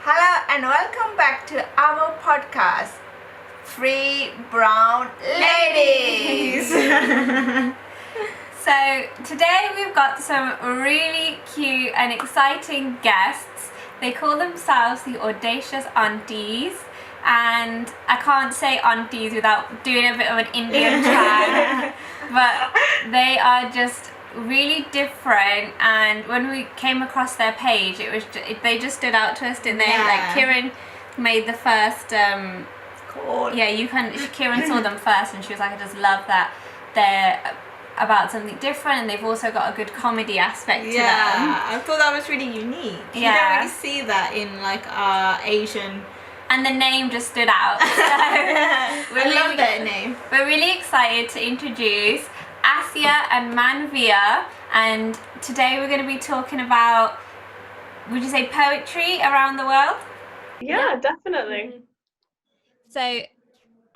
Hello and welcome back to our podcast, Free Brown Ladies. So today we've got some really cute and exciting guests. They call themselves the Audacious Aunties, and I can't say aunties without doing a bit of an Indian tag, but they are just really different, and when we came across their page they just stood out to us, didn't they? Like Kieran made the first Cool. yeah, Kieran saw them first and she was like, I just love that they're about something different and they've also got a good comedy aspect to them. I thought that was really unique. You don't really see that in like Asian. And the name just stood out. So I love that name. We're really excited to introduce Aysha and Manvir, and today we're going to be talking about, would you say, poetry around the world? Yeah, definitely. So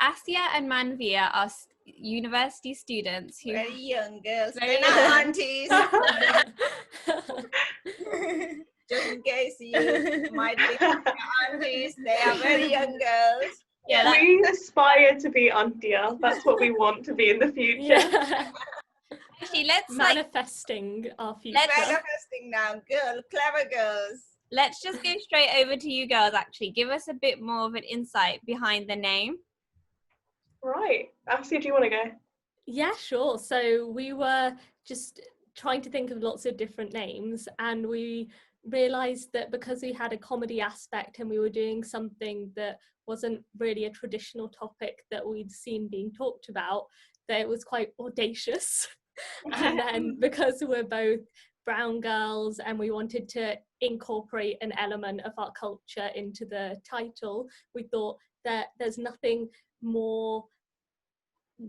Aysha and Manvir are university students who Very young girls. Very They're not young. aunties. Just in case you might think they're aunties, they are very young girls. Yeah, we aspire to be auntia. That's what we want to be in the future. Yeah. actually let's Manifesting our future. Manifesting now, clever girls. let's just go straight over to you girls. Actually, give us a bit more of an insight behind the name. Right. Asia, do you want to go? Yeah, sure. So we were just trying to think of lots of different names, and we realized that because we had a comedy aspect and we were doing something that wasn't really a traditional topic that we'd seen being talked about, that it was quite audacious. And then because we're both brown girls and we wanted to incorporate an element of our culture into the title, we thought that there's nothing more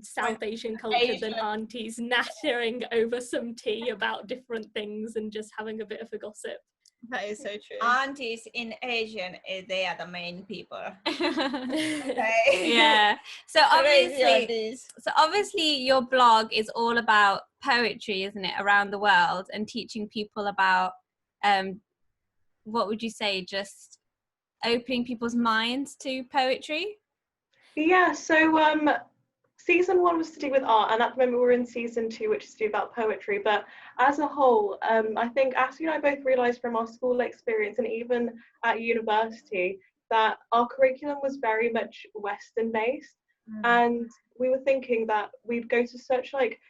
South Asian culture than aunties nattering over some tea about different things and just having a bit of a gossip. That is so true. Aunties in Asian, they are the main people. Okay. Yeah. So Crazy aunties. obviously your blog is all about poetry, isn't it, around the world, and teaching people about what would you say, just opening people's minds to poetry? Yeah, so season 1 was to do with art, and at the moment we're in season 2, which is to do about poetry. But as a whole, I think Asia and I both realised from our school experience and even at university that our curriculum was very much Western based, and we were thinking that we'd go to such like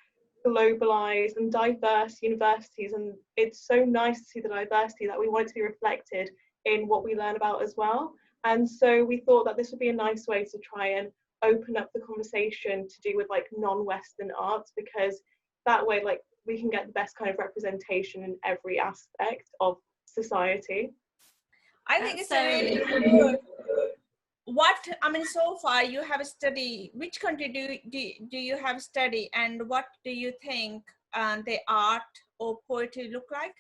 globalized and diverse universities, and it's so nice to see the diversity that we want it to be reflected in what we learn about as well. And so we thought that this would be a nice way to try and open up the conversation to do with like non-Western arts, because that way like we can get the best kind of representation in every aspect of society. I think it's a really good. So far you have studied, which country do you have studied, and what do you think the art or poetry look like?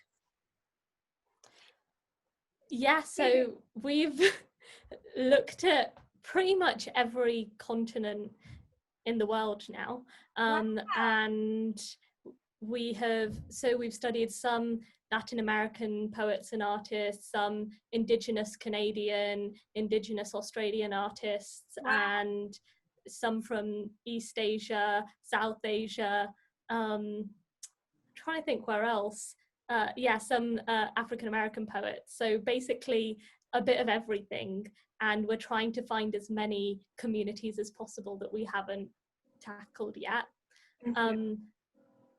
Yeah, so we've looked at pretty much every continent in the world now, and we've studied some Latin American poets and artists, some Indigenous Canadian, Indigenous Australian artists, and some from East Asia, South Asia, trying to think where else. Some African American poets. So basically a bit of everything, and we're trying to find as many communities as possible that we haven't tackled yet.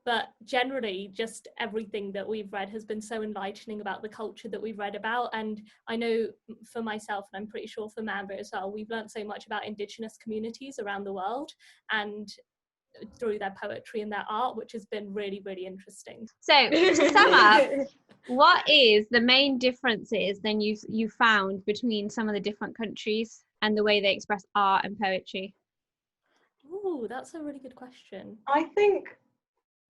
But generally, just everything that we've read has been so enlightening about the culture that we've read about. And I know for myself, and I'm pretty sure for Manvir as well, we've learned so much about Indigenous communities around the world, and through their poetry and their art, which has been really, really interesting. So to sum up, what is the main differences then you found between some of the different countries and the way they express art and poetry? Oh, that's a really good question. I think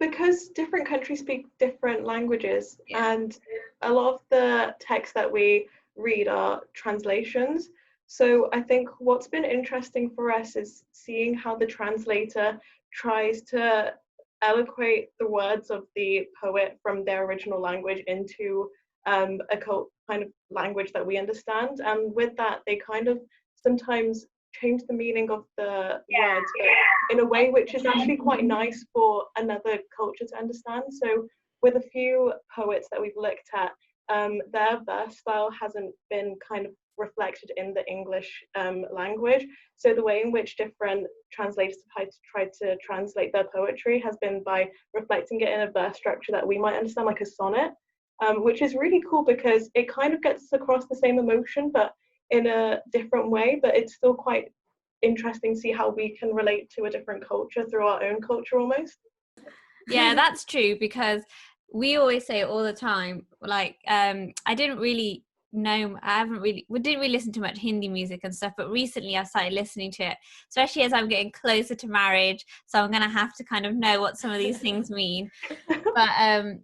because different countries speak different languages, and a lot of the texts that we read are translations. So I think what's been interesting for us is seeing how the translator tries to eloquate the words of the poet from their original language into kind of language that we understand. And with that, they kind of sometimes change the meaning of the words, but in a way which is actually quite nice for another culture to understand. So with a few poets that we've looked at, their verse style hasn't been kind of reflected in the English language. So the way in which different translators have tried to translate their poetry has been by reflecting it in a verse structure that we might understand, like a sonnet, which is really cool because it kind of gets across the same emotion, but in a different way. But it's still quite interesting to see how we can relate to a different culture through our own culture almost. Yeah, that's true, because we always say it all the time. Like, we didn't really listen to much Hindi music and stuff, but recently I've started listening to it, especially as I'm getting closer to marriage. So I'm gonna have to kind of know what some of these things mean. But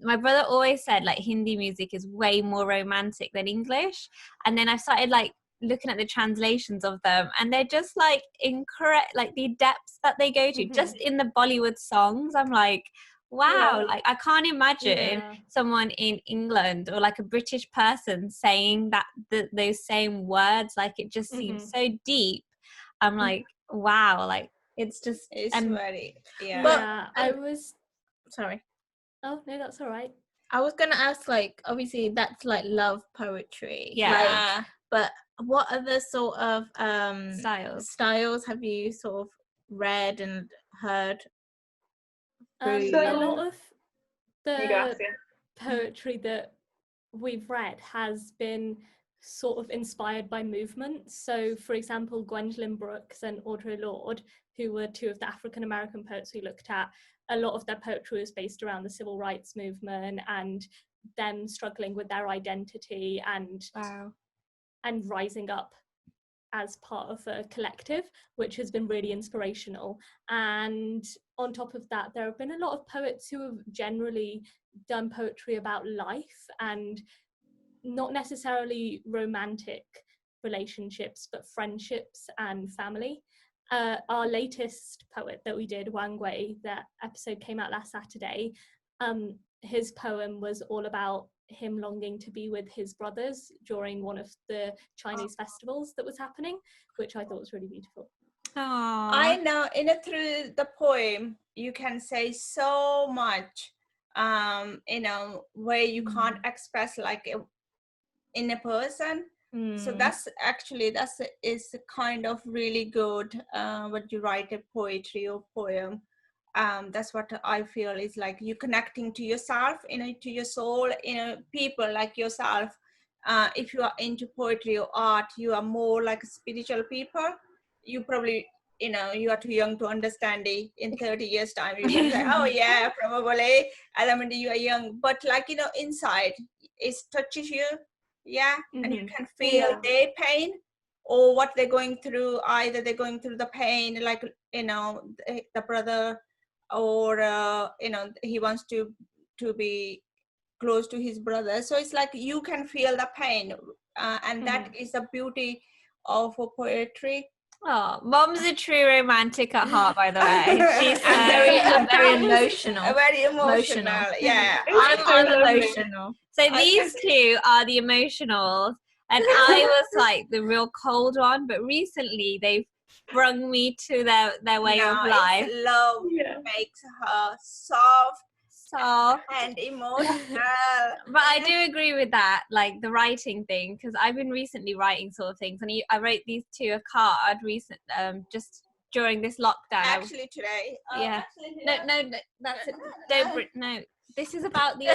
my brother always said like Hindi music is way more romantic than English, and then I started like looking at the translations of them, and they're just like incorrect, like the depths that they go to just in the Bollywood songs. I'm like, wow, like I can't imagine someone in England or like a British person saying that those same words. Like it just seems so deep. I'm like, wow, like it's very But I was sorry. Oh no, that's all right. I was gonna ask, like, obviously that's like love poetry. Yeah. Like, but what other sort of styles have you sort of read and heard? A lot of the Yeah. poetry that we've read has been sort of inspired by movements. So, for example, Gwendolyn Brooks and Audre Lorde, who were two of the African American poets we looked at, a lot of their poetry was based around the civil rights movement and them struggling with their identity and rising up as part of a collective, which has been really inspirational. And on top of that, there have been a lot of poets who have generally done poetry about life and not necessarily romantic relationships, but friendships and family. Our latest poet that we did, Wang Wei, that episode came out last Saturday, his poem was all about him longing to be with his brothers during one of the Chinese festivals that was happening, which I thought was really beautiful. I know through the poem you can say so much where you can't express like in a person. So that's is kind of really good when you write a poetry or poem. That's what I feel is like you connecting to yourself, to your soul, people like yourself. If you are into poetry or art, you are more like spiritual people. You probably, you are too young to understand it. In 30 years time, you can say, oh yeah, probably. I mean, you are young, but like, inside, it touches you. Yeah. And you can feel their pain or what they're going through. Either they're going through the pain, like, the brother, or he wants to be close to his brother. So it's like you can feel the pain, and that is the beauty of poetry. Oh, Mom's a true romantic at heart, by the way. She's very emotional. Very emotional. Yeah. I'm emotional. So these two are the emotionals, and I was like the real cold one. But recently they've brought me to their way of life. Love makes her soft and emotional. But I do agree with that, like the writing thing, because I've been recently writing sort of things, and I wrote these two a card just during this lockdown. Actually today. Yeah. No, that's it. No. This is about this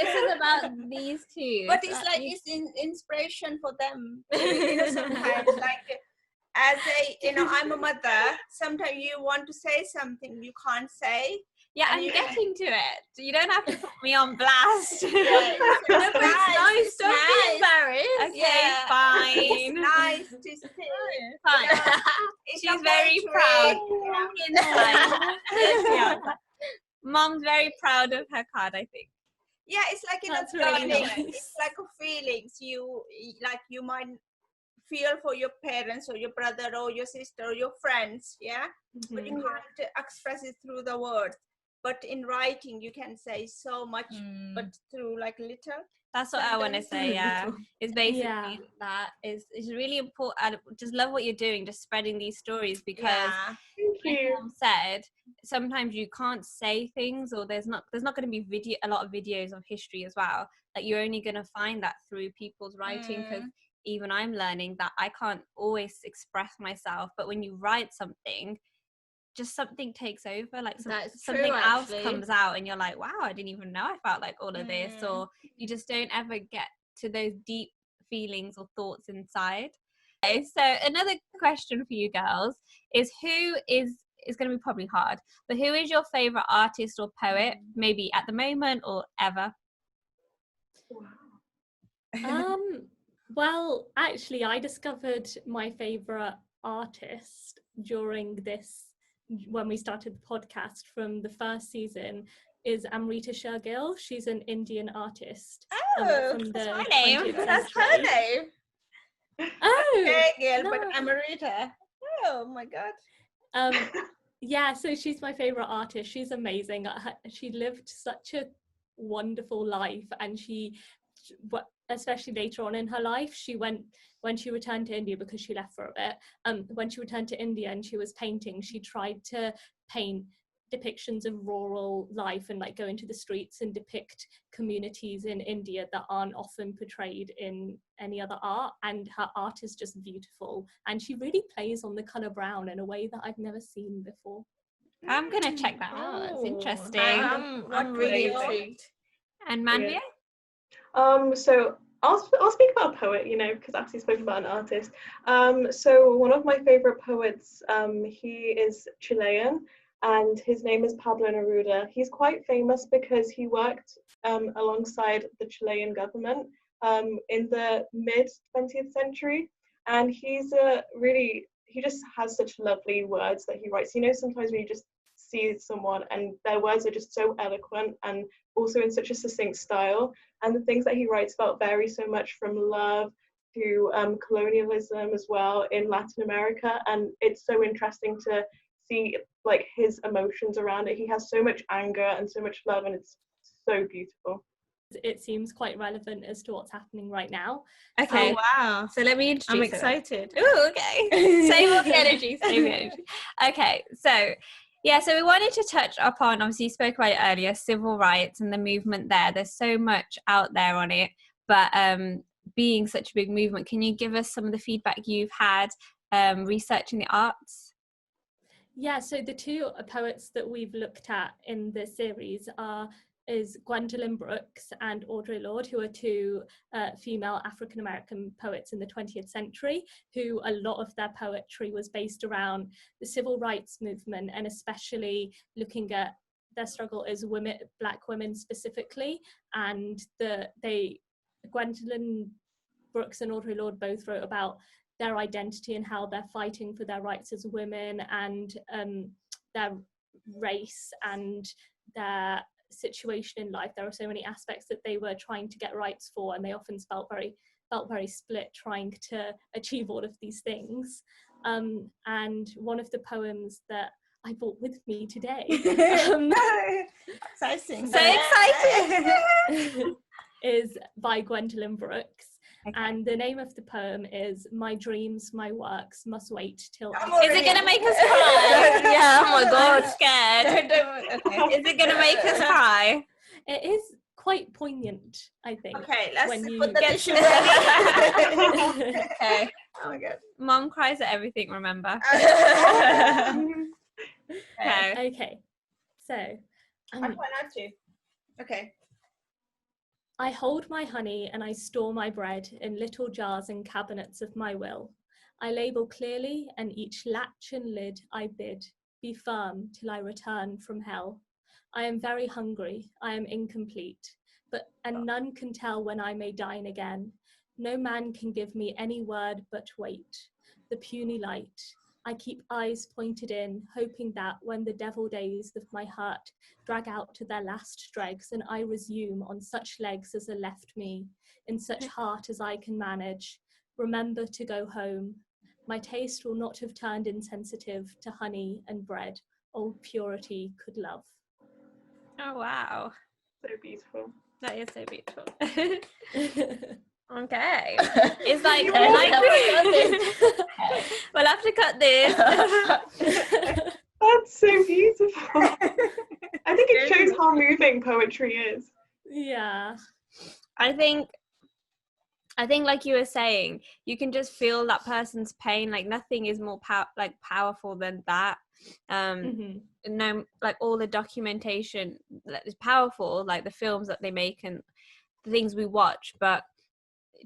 is about these two. But it's like it's inspiration for them. Sometimes like as I'm a mother, sometimes you want to say something you can't say. Yeah, I'm getting to it. You don't have to put me on blast. Yeah, it's nice. Don't be embarrassed. Okay, fine. It's nice to see. Fine. She's very proud. Mom's very proud of her card, I think. Yeah, it's like really nice. It's like feelings you might feel for your parents or your brother or your sister or your friends, but you can't express it through the words. but in writing you can say so much, but through like little. That's what I want to say. Yeah, it's basically that is really important. I just love what you're doing, just spreading these stories, because like Mom said, sometimes you can't say things, or there's not going to be a lot of videos of history as well. Like you're only going to find that through people's writing, because even I'm learning that I can't always express myself, but when you write something, just something takes over, like something else comes out, and you're like, wow, I didn't even know I felt like all of this. Or you just don't ever get to those deep feelings or thoughts inside. Okay, so another question for you girls is, who is going to be probably hard, but who is your favorite artist or poet, maybe at the moment or ever? Well, actually, I discovered my favorite artist during this, when we started the podcast, from the first season, is Amrita Shergill. She's an Indian artist. From that's the my name. 20th That's her century. name. Shergill, No. but Amrita. Oh my god. Yeah, so she's my favorite artist. She's amazing. She lived such a wonderful life, and especially later on in her life, when she returned to India, because she left for a bit, when she returned to India and she was painting, she tried to paint depictions of rural life and like go into the streets and depict communities in India that aren't often portrayed in any other art, and her art is just beautiful, and she really plays on the color brown in a way that I've never seen before. I'm gonna check that out. That's interesting. I'm really intrigued. And Manvir? So I'll speak about a poet, because Ashley spoke about an artist. So one of my favorite poets, he is Chilean, and his name is Pablo Neruda. He's quite famous because he worked alongside the Chilean government in the mid 20th century, and he just has such lovely words that he writes. Sometimes when you just see someone and their words are just so eloquent and also in such a succinct style, and the things that he writes about vary so much from love to colonialism as well in Latin America, and it's so interesting to see like his emotions around it. He has so much anger and so much love, and it's so beautiful. It seems quite relevant as to what's happening right now. Okay. Oh, wow. So let me introduce I'm excited. Ooh, okay. Save all the energy. Okay, so we wanted to touch upon, obviously you spoke about it earlier, civil rights and the movement there. There's so much out there on it, but being such a big movement, can you give us some of the feedback you've had researching the arts? Yeah, so the two poets that we've looked at in the series is Gwendolyn Brooks and Audre Lorde, who are two female African-American poets in the 20th century, who a lot of their poetry was based around the civil rights movement, and especially looking at their struggle as women, Black women specifically. And Gwendolyn Brooks and Audre Lorde both wrote about their identity and how they're fighting for their rights as women, and their race and their situation in life. There are so many aspects that they were trying to get rights for, and they often felt very split trying to achieve all of these things. And one of the poems that I brought with me today Exciting. So excited. is by Gwendolyn Brooks. Okay. And the name of the poem is "My Dreams, My Works Must Wait Till." Is it gonna make us cry? Yeah, oh my god. I'm scared. Okay. Is it gonna make us cry? It is quite poignant, I think. Okay, let's when you put the get tissue to ready. Okay. Oh my god. Mom cries at everything, remember? Okay. Okay, so I try not to. Okay. I hold my honey and I store my bread in little jars and cabinets of my will. I label clearly, and each latch and lid I bid be firm till I return from hell. I am very hungry, I am incomplete, and none can tell when I may dine again. No man can give me any word but wait, the puny light. I keep eyes pointed in, hoping that when the devil days of my heart drag out to their last dregs, and I resume on such legs as are left me, in such heart as I can manage, remember to go home. My taste will not have turned insensitive to honey and bread, old purity could love. Oh, wow. So beautiful. That is so beautiful. Okay. It's we'll have to cut this. That's so beautiful. I think it shows how moving poetry is. Yeah. I think like you were saying, you can just feel that person's pain. Like nothing is more powerful than that. No, like all the documentation that is powerful, like the films that they make and the things we watch, but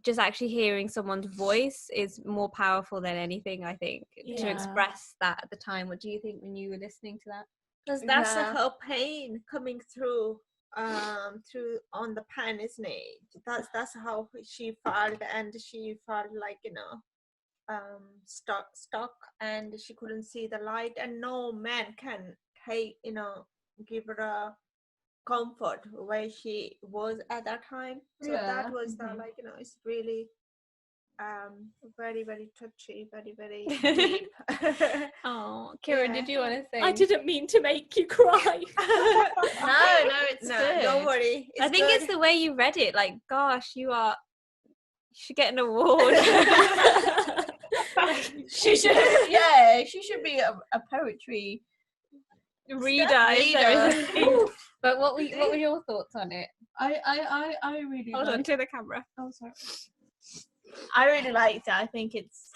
just actually hearing someone's voice is more powerful than anything, I think, to express that at the time. What do you think when you were listening to that? Because that's her pain coming through on the pen, isn't it? That's how she felt, and she felt like, stuck, and she couldn't see the light, and no man can give her a comfort where she was at that time. So that was the it's really very, very touchy, very, very deep. Oh, Kira, did you want to say? I didn't mean to make you cry. No, it's good. Don't worry. I think it's the way you read it. Like, gosh, you should get an award. she should be a poetry reader. But what were your thoughts on it? I really Hold on to the camera. Oh, sorry. I really liked it. I think it's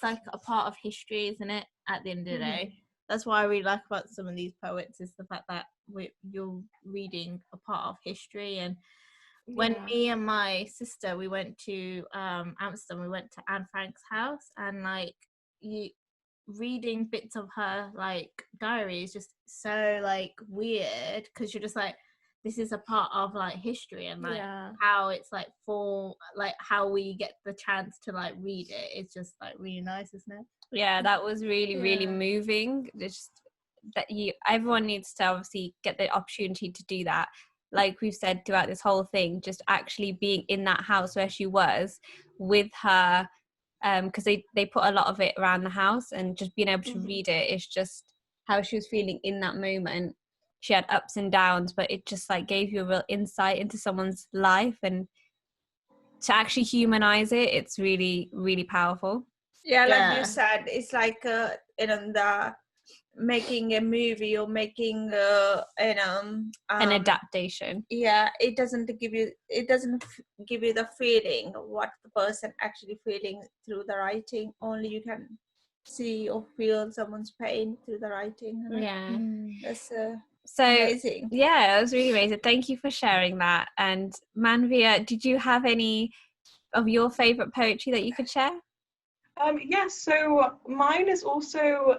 like a part of history, isn't it? At the end of the day, that's what I really like about some of these poets, is the fact that you're reading a part of history. And when me and my sister, we went to Amsterdam, we went to Anne Frank's house, and like reading bits of her like diary is just so like weird, because you're just like, this is a part of like history, and like how it's like how we get the chance to like read it. It's just like really nice, isn't it? Yeah, that was really, really moving. Just that everyone needs to obviously get the opportunity to do that. Like we've said throughout this whole thing, just actually being in that house where she was with her, because they put a lot of it around the house, and just being able to read it is just how she was feeling in that moment. She had ups and downs, but it just like gave you a real insight into someone's life, and to actually humanize it, it's really, really powerful. Like you said, it's like the making a movie or making an adaptation. It doesn't give you the feeling of what the person actually feeling through the writing. Only you can see or feel someone's pain through the writing. That's so amazing. Yeah, it was really amazing. Thank you for sharing that. And Manvir, did you have any of your favorite poetry that you could share? Yes, so mine is also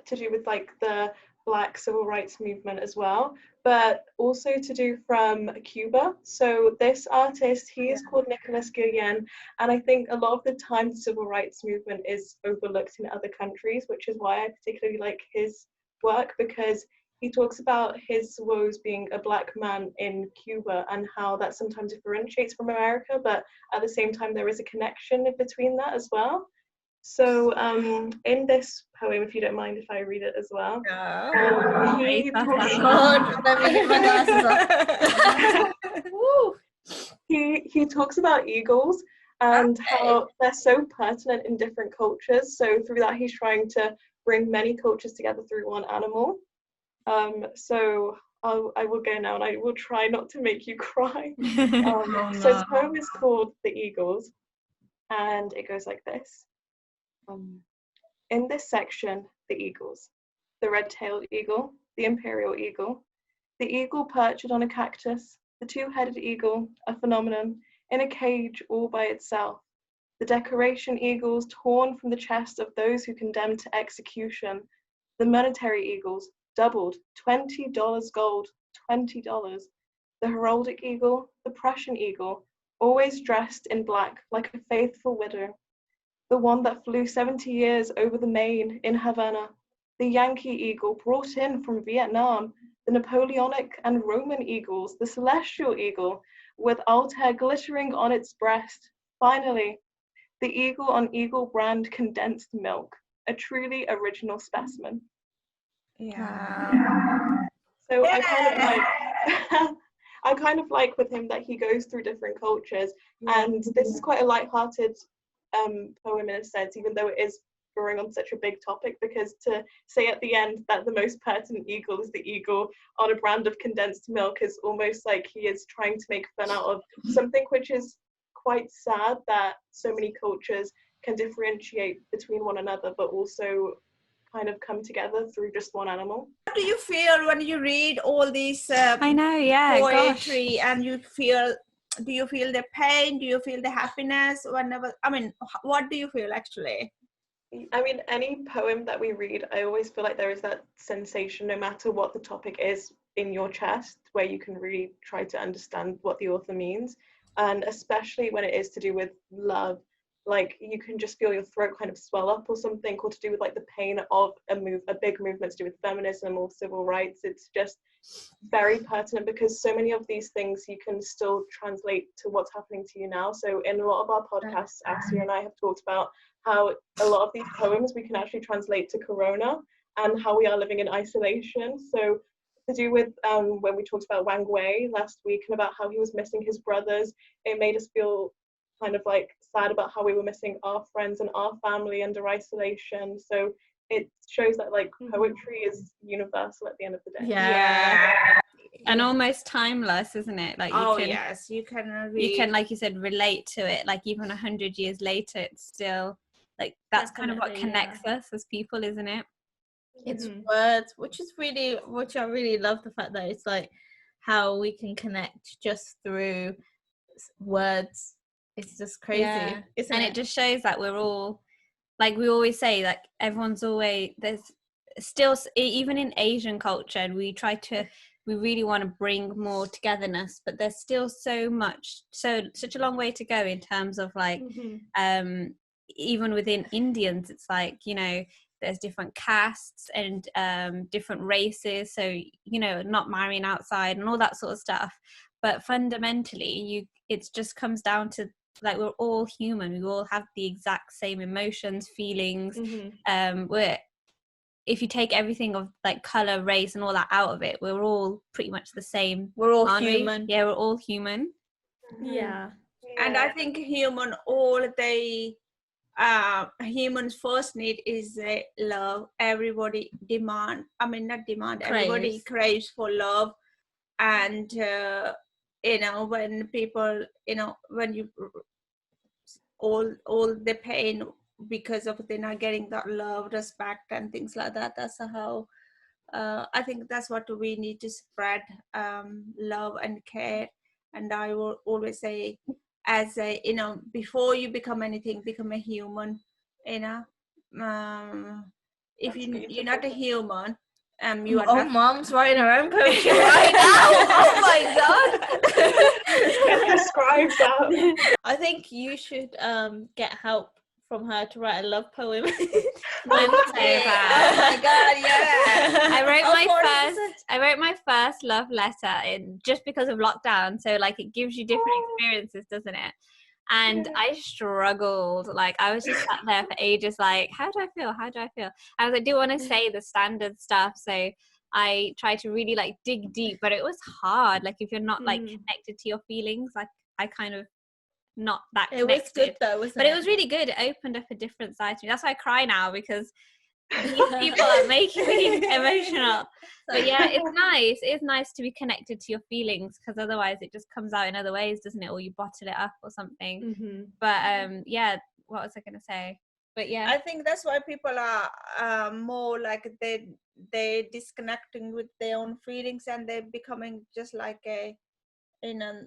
to do with like the Black civil rights movement as well, but also to do from Cuba. So this artist, he is called Nicolas Guillen, and I think a lot of the time the civil rights movement is overlooked in other countries, which is why I particularly like his work, because he talks about his woes being a Black man in Cuba and how that sometimes differentiates from America, but at the same time there is a connection between that as well. So in this poem, if you don't mind if I read it as well. He talks about eagles and how they're so pertinent in different cultures. So through that, he's trying to bring many cultures together through one animal. So I will go now, and I will try not to make you cry. So this poem is called The Eagles, and it goes like this. In this section, the eagles, the red-tailed eagle, the imperial eagle, the eagle perched on a cactus, the two-headed eagle, a phenomenon, in a cage all by itself, the decoration eagles torn from the chest of those who condemned to execution, the monetary eagles, doubled, $20 gold, $20, the heraldic eagle, the Prussian eagle, always dressed in black like a faithful widow, the one that flew 70 years over the Main in Havana, the Yankee eagle brought in from Vietnam, the Napoleonic and Roman eagles, the celestial eagle with Altair glittering on its breast. Finally, the eagle on eagle brand condensed milk, a truly original specimen. So I kind of like I kind of like with him that he goes through different cultures, and this is quite a light-hearted poem in a sense, even though it is drawing on such a big topic, because to say at the end that the most pertinent eagle is the eagle on a brand of condensed milk is almost like he is trying to make fun out of something which is quite sad, that so many cultures can differentiate between one another but also kind of come together through just one animal. How do you feel when you read all these I know, yeah, poetry, and do you feel the pain? Do you feel the happiness? What do you feel actually? I mean, any poem that we read, I always feel like there is that sensation, no matter what the topic is, in your chest, where you can really try to understand what the author means. And especially when it is to do with love, like you can just feel your throat kind of swell up or something, or to do with like the pain of a big movement to do with feminism or civil rights. It's just very pertinent, because so many of these things you can still translate to what's happening to you now. So in a lot of our podcasts, Asia and I have talked about how a lot of these poems we can actually translate to Corona and how we are living in isolation. So to do with when we talked about Wang Wei last week and about how he was missing his brothers, it made us feel kind of like sad about how we were missing our friends and our family under isolation. So it shows that like poetry is universal at the end of the day. And almost timeless, isn't it? Like you can you can, like you said, relate to it. Like even 100 years later, it's still like that's kind of what connects us as people, isn't it? It's words, which I really love the fact that it's like how we can connect just through words. It's just crazy, isn't it? It just shows that we're all, like we always say, like everyone's always, there's still, even in Asian culture, and we really want to bring more togetherness, but there's still such a long way to go in terms of like even within Indians, it's like, you know, there's different castes and different races, so you know, not marrying outside and all that sort of stuff. But fundamentally it just comes down to like we're all human, we all have the exact same emotions, feelings. If you take everything of like color, race and all that out of it, we're all pretty much the same. We're all human. Yeah, we're all human. And I think humans first need is love. Everybody everybody craves for love. And you know, when people, you know, when you all the pain because of they're not getting that love, respect and things like that, that's how I think that's what we need to spread, love and care. And I will always say, as a, you know, before you become anything, become a human, you know. If you're not a human, you are not. Mom's writing her own poetry right now. Oh my god. Describes that. I think you should get help from her to write a love poem. Oh my god, yeah. I wrote my first love letter just because of lockdown, so like it gives you different experiences, doesn't it? And I struggled, like I was just sat there for ages, like how do I feel, I was like, do you want to say the standard stuff? So I tried to really like dig deep, but it was hard, like if you're not like connected to your feelings, like I kind of not that connected. It was good though, wasn't it was really good. It opened up a different side to me. That's why I cry now, because these people are making me emotional. But yeah, it's nice to be connected to your feelings, because otherwise it just comes out in other ways, doesn't it? Or you bottle it up or something. But yeah, what was I gonna say? But yeah, I think that's why people are more like they're disconnecting with their own feelings, and they're becoming just like a, you know,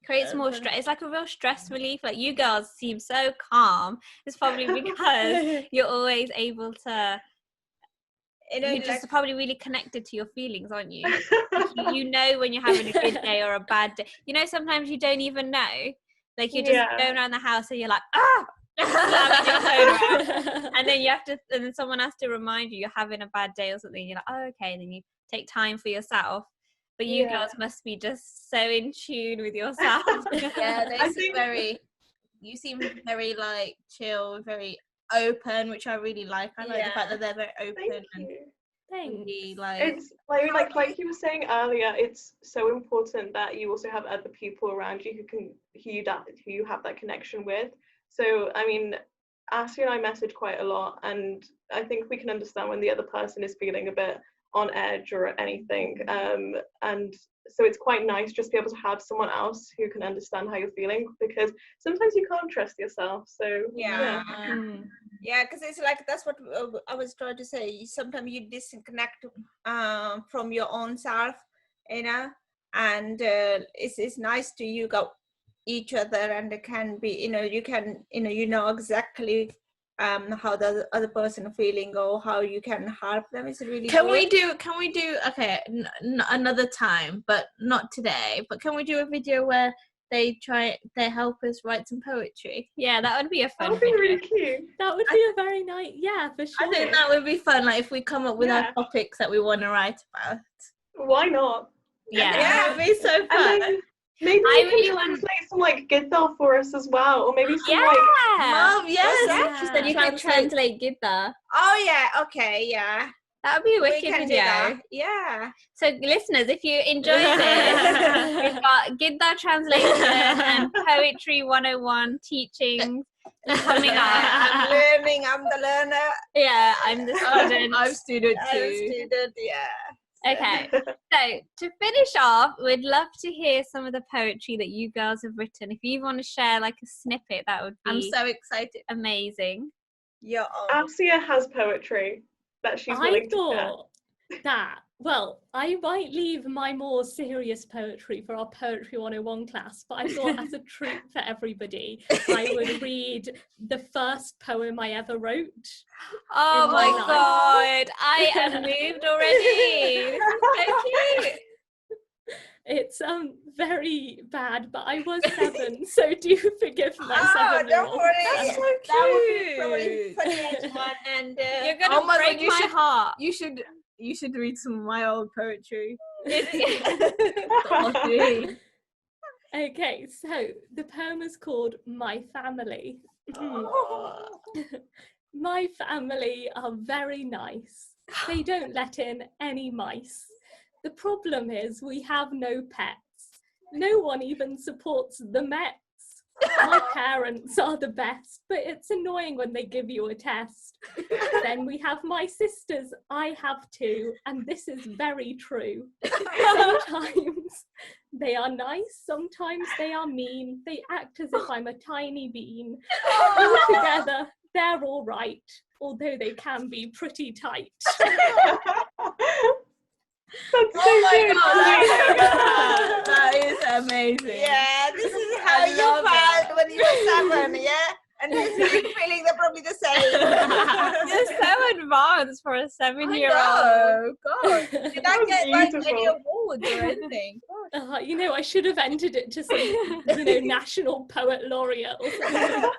creates more stress. It's like a real stress relief. Like you girls seem so calm. It's probably because you're always able to, you know, you're just probably really connected to your feelings, aren't you? You know when you're having a good day or a bad day. You know, sometimes you don't even know. Like you're just going around the house and you're like, slamming your phone around. And then and then someone has to remind you you're having a bad day or something. You're like, oh, okay. And then you take time for yourself. But you girls must be just so in tune with yourself. Yeah, you seem very like chill, very open, which I really like. I like the fact that they're very open. Thanks. Be like, It's like you were saying earlier, it's so important that you also have other people around you who you have that connection with. So I mean, Ashley and I message quite a lot, and I think we can understand when the other person is feeling a bit on edge or anything. And so it's quite nice just to be able to have someone else who can understand how you're feeling, because sometimes you can't trust yourself. So Yeah. Mm. Yeah, because it's like that's what I was trying to say. Sometimes you disconnect from your own self, you know, and it's nice to you go each other, and it can be, you know, you can, you know exactly how the other person feeling or how you can help them. It's really can good. we do okay, another time, but not today, but can we do a video where they help us write some poetry? Yeah, that would be a that fun would be video. really cute. That would be a very nice, yeah, for sure. I think that would be fun, like if we come up with our topics that we want to write about. Why not? Yeah. Yeah, it'd be so And fun. then maybe I you really can want- translate some like guitar for us as well, or maybe some Yeah. Mom, yes. that? She said You could translate Gita. Oh yeah, okay, yeah. That would be a We wicked can do video. that. Yeah. So listeners, if you enjoy this, we've got Gita translation and Poetry 101 teachings coming up. I'm learning. I'm the learner. Yeah, I'm the student. I'm student I'm a too. student. Yeah. Okay, so to finish off, we'd love to hear some of the poetry that you girls have written. If you want to share like a snippet, that would be I'm so excited. amazing. Your own. Asia has poetry that she's I willing to share. thought that, well, I might leave my more serious poetry for our Poetry 101 class, but I thought as a treat for everybody, I would read the first poem I ever wrote. Oh In my my life. God, I am moved already. This is so cute. It's very bad, but I was 7, so do forgive my Oh, 7-year-old. don't worry. That's so That would be probably cute. funniest one. And You're gonna Oh my break God, you my should- heart. You should read some of my old poetry. Okay, so the poem is called My Family. My family are very nice. They don't let in any mice. The problem is we have no pets. No one even supports the Mets. My parents are the best, but it's annoying when they give you a test. Then we have my sisters, I have 2, and this is very true. Sometimes they are nice, sometimes they are mean. They act as if I'm a tiny bean. Altogether, they're all right, although they can be pretty tight. That's so good. That is amazing. yeah, this is how I you love felt it. when you were 7, yeah? And his feelings are probably the same. You're so advanced for a 7-year-old. Oh God! Did I That get was like beautiful. any awards or anything? You know, I should have entered it to some, national poet laureate or something.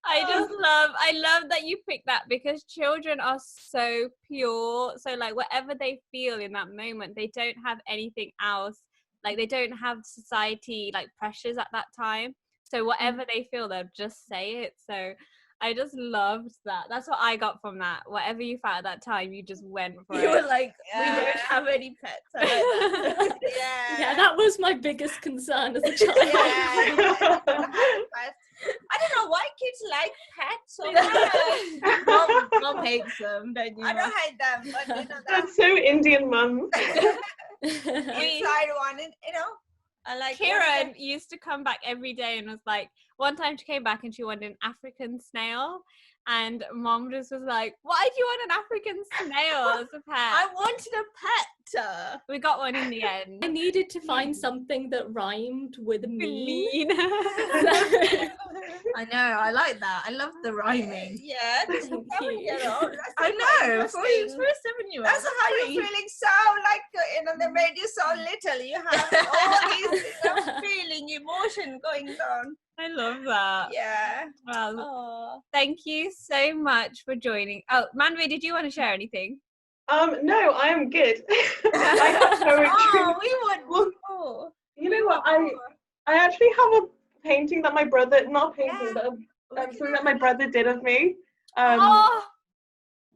I love that you picked that, because children are so pure. So like whatever they feel in that moment, they don't have anything else. Like they don't have society like pressures at that time. So whatever they feel, they'll just say it. So I just loved that. That's what I got from that. Whatever you felt at that time, you just went for You it. were like, we don't have any pets. I like that. Yeah, that was my biggest concern as a child. Yeah. I don't know why kids like pets so much. Mom hates them, don't you? I don't hate them, but you know That's so Indian, mum. inside one, I like Kieran used to come back every day and was like, one time she came back and she wanted an African snail, and Mom just was like, why do you want an African snail as a pet? I wanted a pet. We got one in the end. I needed to find something that rhymed with mean. I know. I like that. I love the rhyming. Yeah, this is Thank 7-year-old. I know. For a 7-year-old. That's how you're feeling so like, they made you so little. You have all these feeling, emotion going on. I love that. Yeah. Well, thank you so much for joining. Oh, Manvir, did you want to share anything? No, I am good. I have poetry. Oh, we would. Well, you know what? I actually have a painting that my brother, not a painting, but something that my brother did of me. Oh,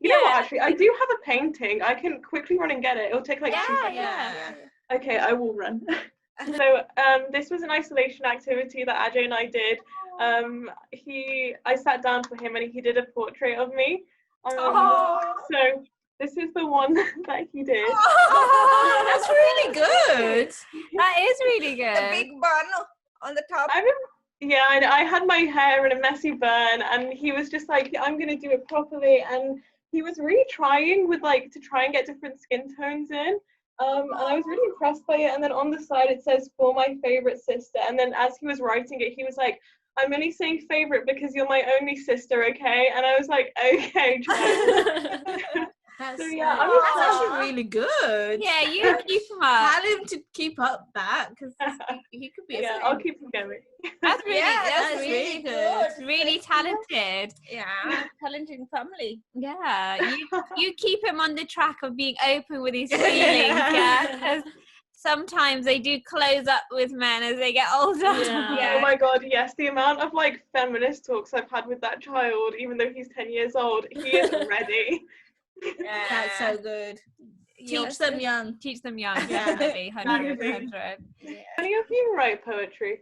You know what, actually, I do have a painting. I can quickly run and get it. It'll take like 2 seconds. Yeah. Okay, I will run. So this was an isolation activity that Ajay and I did. I sat down for him and he did a portrait of me. So this is the one that he did. Oh, that's really good. That is really The good. big bun on the top. I had my hair in a messy bun, and he was just like, I'm gonna do it properly, and he was really trying with like to try and get different skin tones in. And I was really impressed by it. And then on the side it says, "For my favorite sister." And then as he was writing it, he was like, "I'm only saying favorite because you're my only sister, okay?" And I was like, "Okay, try." That's, So, yeah, that's actually really good. Yeah, you keep him up. Tell him to keep up that, because he could be. Yeah, I'll keep him going. That's really, that's really good. Really talented. Yeah, challenging family. Yeah, you keep him on the track of being open with his feelings. Yeah, 'cause sometimes they do close up with men as they get older. Yeah. Oh my god, yes, the amount of like feminist talks I've had with that child, even though he's 10 years old, he is ready. Yeah. That's so good. Teach them young. Teach them young. Yeah. Definitely, 100. Any of you write poetry?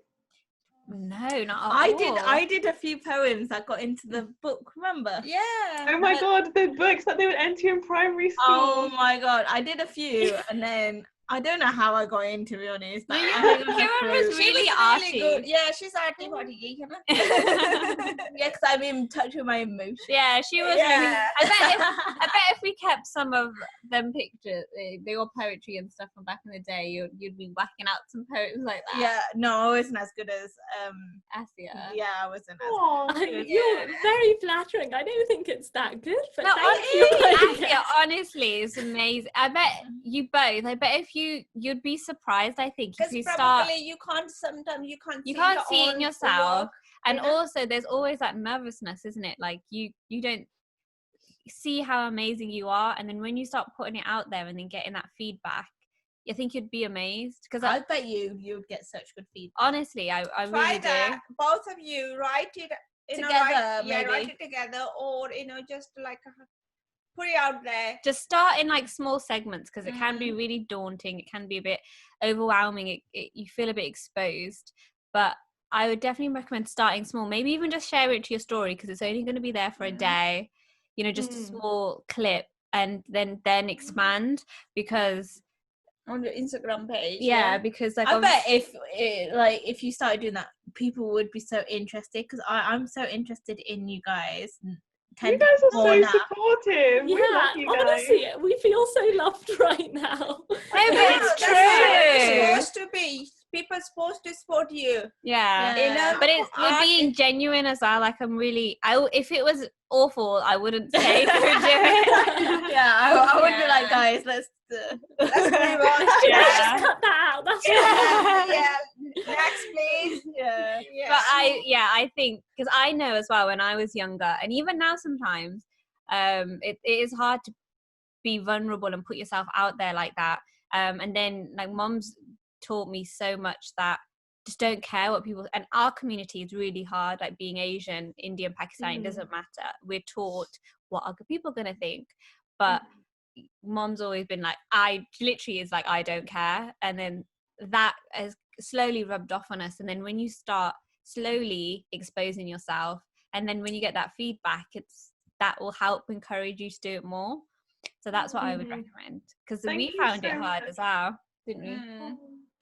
No, not at all. I did a few poems that got into the book, remember? Yeah. Oh my god, the books that they would enter in primary school. Oh my god, I did a few, and then I don't know how I got in, to be honest. No, I Karen haven't a was clue. really arty. good. Yeah, she's arty body. Yeah, because I'm in touch with my emotions. Yeah, she was Yeah. really. I bet if we kept some of them pictures, they were poetry and stuff from back in the day, you'd be whacking out some poems like that. Yeah, no, I wasn't as good as Asia. yeah, I wasn't as Aw. You're very flattering. I don't think it's that good, but No, thank you. Asia, honestly, it's amazing. I bet you both. I bet if you'd be surprised. I think if Because you probably start, you can't sometimes you can't you see can't your see it in own yourself, work, and you know? also there's always that nervousness, isn't it? Like you don't see how amazing you are, and then when you start putting it out there and then getting that feedback, I think you'd be amazed. Because I bet you'd get such good feedback. honestly, I Try really that. Both of you write it Together, write maybe. it together, or just like put it out there. do. Just start in like small segments, because it can be really daunting. It can be a bit overwhelming. You feel a bit exposed, but I would definitely recommend starting small. Maybe even just share it to your story, because it's only going to be there for a day. Just a small clip, and then expand, because On your Instagram page. because like I bet if you started doing that, people would be so interested, because I'm so interested in you guys. You guys are so now. supportive. We love you guys. Honestly, we feel so loved right now. No, but it's That's how it's true. supposed to be. People are supposed to support you. Yeah. But we're being genuine as well. Like I'm really, if it was awful, I wouldn't say to do it. Yeah, I would be like, guys, let's Let's move on. Just cut that out. That's Yeah. Next, please. yeah. But I think, because I know as well when I was younger, and even now sometimes, it is hard to be vulnerable and put yourself out there like that. And then like mom's taught me so much that just don't care what people, and our community is really hard, like being Asian, Indian, Pakistani, doesn't matter. We're taught what are people gonna think, but mom's always been like, I don't care, and then that has slowly rubbed off on us. And then when you start slowly exposing yourself, and then when you get that feedback, that will help encourage you to do it more. So that's what I would recommend, because we found it hard as well, didn't we?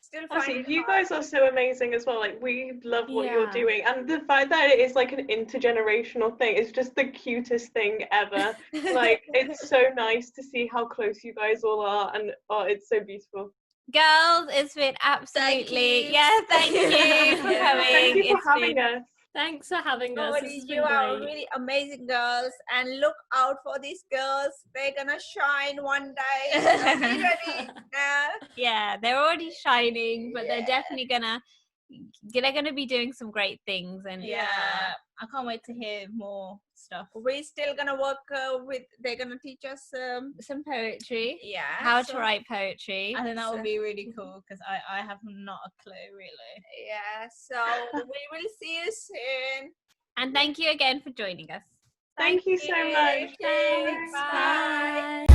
Still Honestly, you guys are so amazing as well. Like, we love what you're doing, and the fact that it is like an intergenerational thing is just the cutest thing ever. Like, it's so nice to see how close you guys all are, and it's so beautiful. Girls, it's been absolutely thank you for coming. Thank you for having us. Thanks for having us. This has been You are great. really amazing girls, and look out for these girls. They're gonna shine one day. So be ready now. Yeah, they're already shining, but they're definitely gonna be doing some great things. And I can't wait to hear more stuff. We're still gonna work they're gonna teach us some poetry. how To write poetry. I think that would be really cool, because I have not a clue really. So we will see you soon. And thank you again for joining us. Thank you so much. Thanks. Bye. Bye.